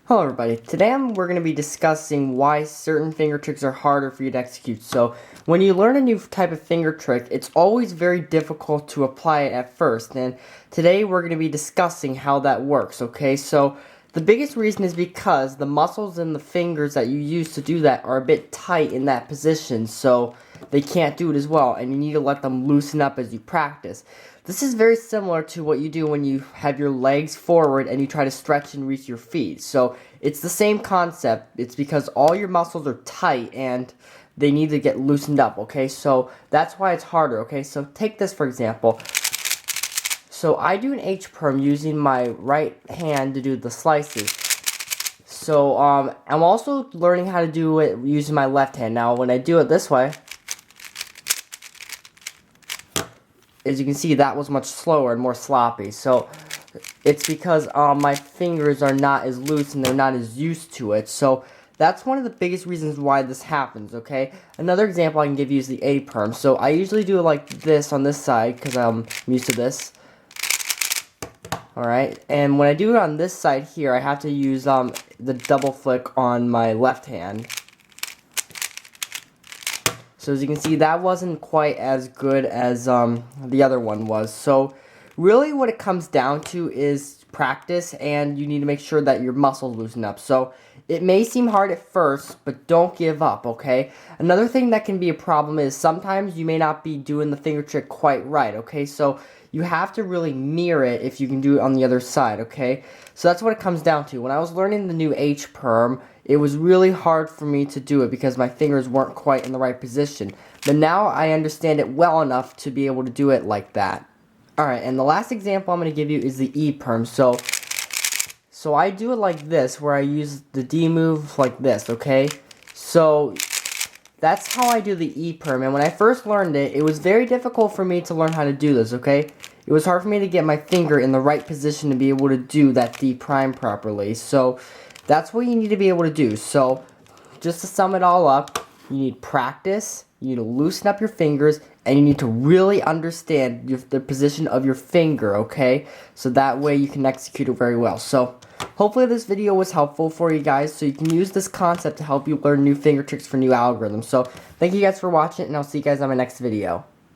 Hello everybody, today we're going to be discussing why certain finger tricks are harder for you to execute. So, when you learn a new type of finger trick, it's always very difficult to apply it at first, and today we're going to be discussing how that works, okay? So, the biggest reason is because the muscles in the fingers that you use to do that are a bit tight in that position, so they can't do it as well, and you need to let them loosen up as you practice. This is very similar to what you do when you have your legs forward and you try to stretch and reach your feet. So it's the same concept. It's because all your muscles are tight and they need to get loosened up, okay? So that's why it's harder, okay? So take this for example. So I do an H-perm using my right hand to do the slices. So I'm also learning how to do it using my left hand. Now when I do it this way, as you can see, that was much slower and more sloppy. So it's because my fingers are not as loose and they're not as used to it. So that's one of the biggest reasons why this happens, okay? Another example I can give you is the A-perm. So I usually do it like this on this side because I'm used to this. Alright, and when I do it on this side here, I have to use the double flick on my left hand. So as you can see, that wasn't quite as good as the other one was. So really what it comes down to is practice, and you need to make sure that your muscles loosen up. So it may seem hard at first, but don't give up, okay? Another thing that can be a problem is sometimes you may not be doing the finger trick quite right, okay? So you have to really mirror it if you can do it on the other side, okay? So that's what it comes down to. When I was learning the new H-perm, it was really hard for me to do it because my fingers weren't quite in the right position. But now I understand it well enough to be able to do it like that. Alright, and the last example I'm going to give you is the E-perm. So I do it like this, where I use the D move like this, okay? So that's how I do the E-perm, and when I first learned it, it was very difficult for me to learn how to do this, okay? It was hard for me to get my finger in the right position to be able to do that D prime properly. So that's what you need to be able to do. So just to sum it all up, you need practice, you need to loosen up your fingers, and you need to really understand the position of your finger, okay? So that way you can execute it very well. So hopefully this video was helpful for you guys, so you can use this concept to help you learn new finger tricks for new algorithms. So thank you guys for watching, and I'll see you guys on my next video.